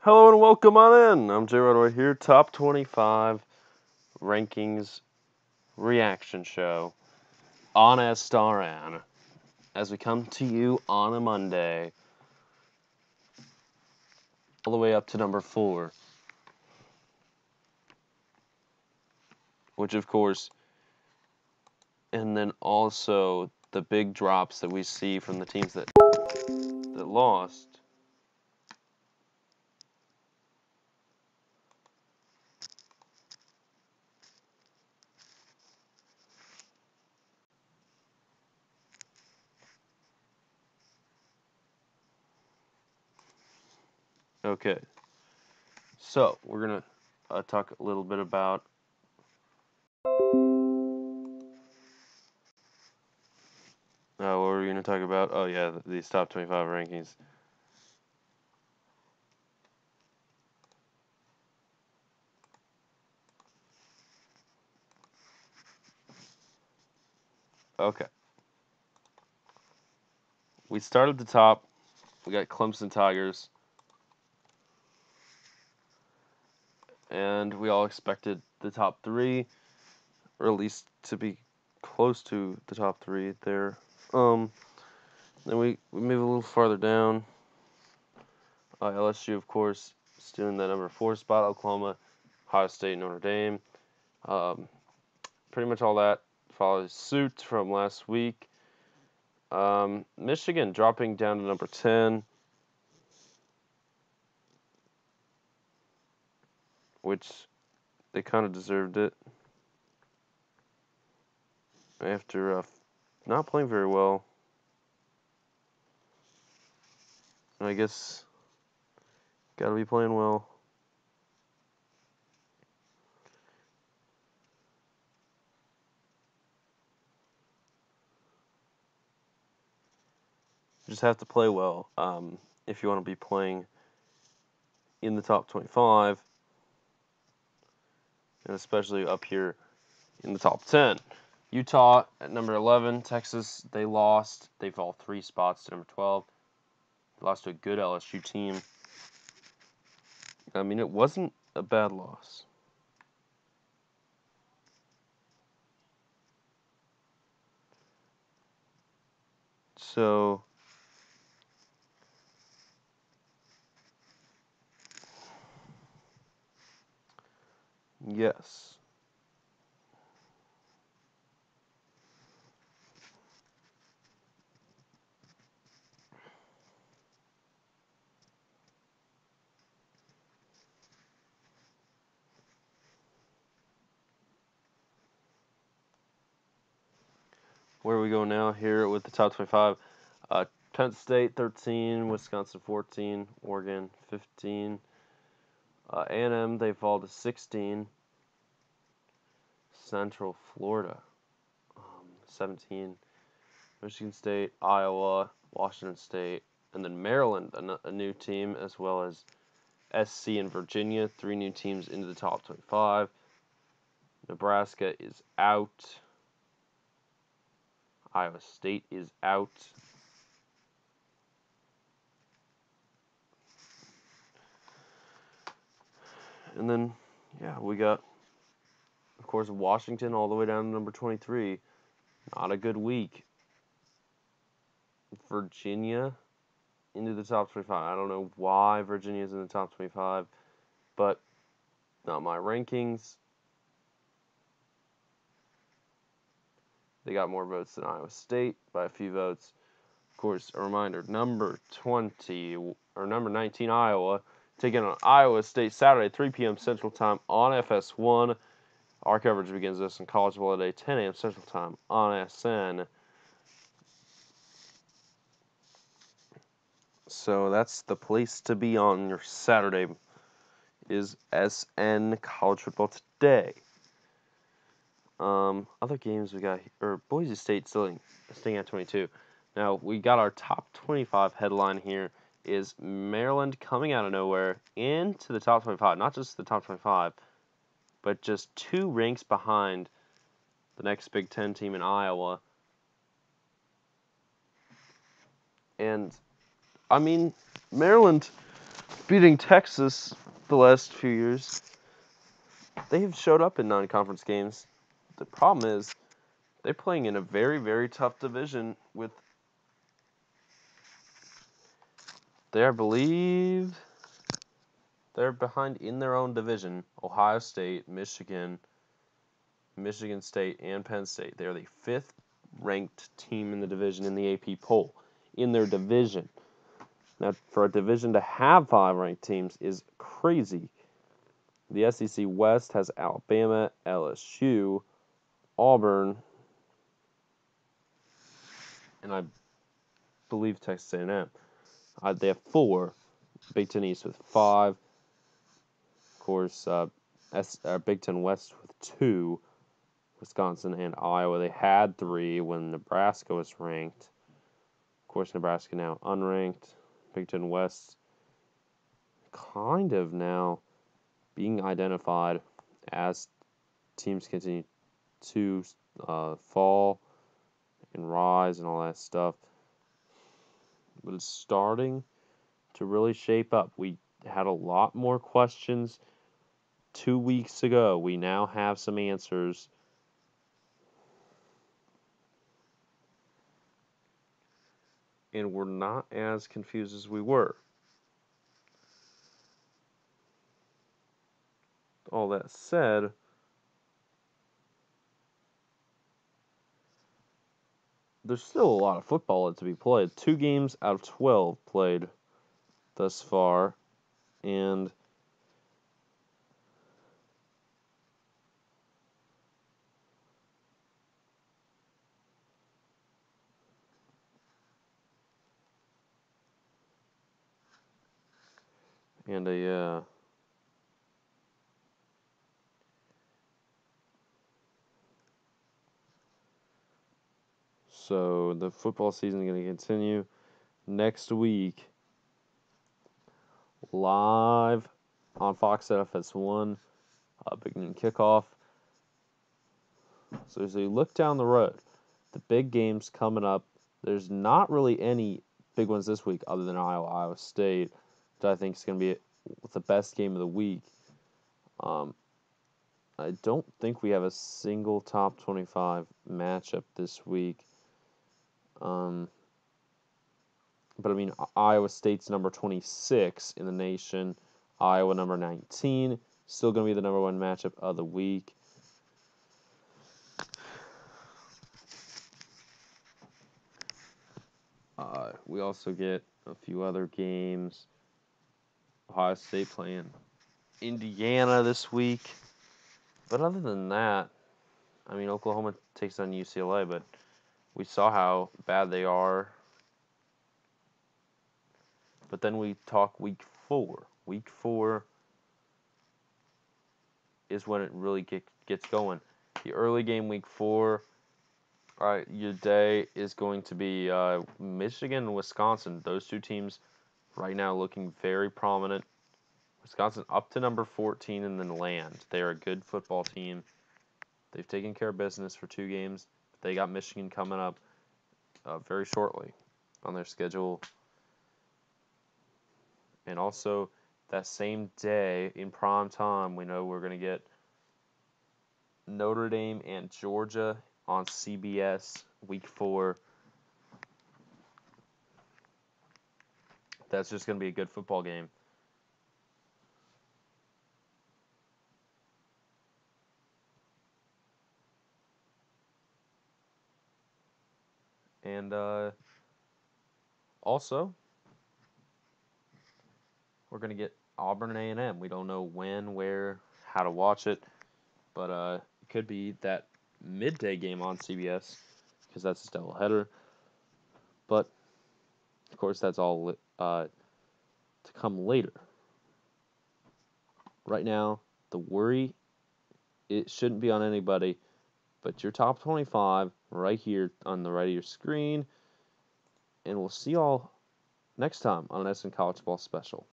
Hello and welcome on in. I'm Jay Rodway here, Top 25 Rankings Reaction Show on SRN as we come to you on a Monday, all the way up to number 4, which of course, and then also the big drops that we see from the teams that lost. Okay, so we're going to talk a little bit about what were we going to talk about? Oh yeah, these top 25 rankings. Okay. We start at the top. We got Clemson Tigers. And we all expected the top 3, or at least to be close to the top 3 there. Then we move a little farther down. LSU, of course, still in that number 4 spot. Oklahoma, Ohio State, Notre Dame. Pretty much all that follows suit from last week. Michigan dropping down to number 10, which they kind of deserved it after not playing very well. I guess gotta be playing well. You just have to play well if you want to be playing in the top 25, and especially up here in the top 10. Utah at number 11. Texas, they lost. They fall 3 spots to number 12. They lost to a good LSU team. I mean, it wasn't a bad loss. So, yes. Where we go now here with the top 25. Penn State 13, Wisconsin 14, Oregon 15. A&M, they fall to 16. Central Florida 17. Michigan State, Iowa, Washington State, and then Maryland, a new team, as well as SC and Virginia, 3 new teams into the top 25. Nebraska is out. Iowa State is out. And then, yeah, we got, of course, Washington all the way down to number 23. Not a good week. Virginia into the top 25. I don't know why Virginia's in the top 25, but not my rankings. They got more votes than Iowa State by a few votes. Of course, a reminder, number 19, Iowa, taking on Iowa State Saturday, 3 p.m. Central Time on FS1. Our coverage begins this in College Bowl today, 10 a.m. Central Time on SN. So that's the place to be on your Saturday, is SN College Football Today. Other games we got, or Boise State staying at 22. Now, we got our top 25 headline here, is Maryland coming out of nowhere into the top 25. Not just the top 25, but just 2 ranks behind the next Big Ten team in Iowa. And, I mean, Maryland, beating Texas the last few years, they have showed up in non-conference games. The problem is they're playing in a very, very tough division with, I believe, they're behind in their own division. Ohio State, Michigan State, and Penn State. They are the 5th ranked team in the division in the AP poll in their division. Now, for a division to have 5 ranked teams is crazy. The SEC West has Alabama, LSU, Auburn, and I believe Texas A&M. They have 4. Big Ten East with 5. Of course, Big Ten West with 2. Wisconsin and Iowa. They had 3 when Nebraska was ranked. Of course, Nebraska now unranked. Big Ten West kind of now being identified as teams continue to fall and rise and all that stuff. But it's starting to really shape up. We had a lot more questions 2 weeks ago. We now have some answers. And we're not as confused as we were. All that said, there's still a lot of football to be played. 2 games out of 12 played thus far, and so the football season is going to continue next week, live on Fox FS1, big noon kickoff. So as you look down the road, the big games coming up, there's not really any big ones this week other than Iowa State, which I think is going to be the best game of the week. I don't think we have a single top 25 matchup this week. But I mean, Iowa State's number 26 in the nation, Iowa number 19, still going to be the number 1 matchup of the week. We also get a few other games. Ohio State playing Indiana this week. But other than that, I mean, Oklahoma takes on UCLA, but we saw how bad they are. But then we talk week 4. Week 4 is when it really gets going. The early game week 4, your day is going to be Michigan and Wisconsin. Those 2 teams right now looking very prominent. Wisconsin up to number 14 in the land. They are a good football team. They've taken care of business for 2 games. They got Michigan coming up very shortly on their schedule. And also, that same day in prime time, we know we're going to get Notre Dame and Georgia on CBS week 4. That's just going to be a good football game. And also, we're going to get Auburn and A&M. We don't know when, where, how to watch it, but it could be that midday game on CBS because that's a doubleheader. But, of course, that's all to come later. Right now, the worry, it shouldn't be on anybody, but your top 25 right here on the right of your screen. And we'll see y'all next time on an SN College Ball Special.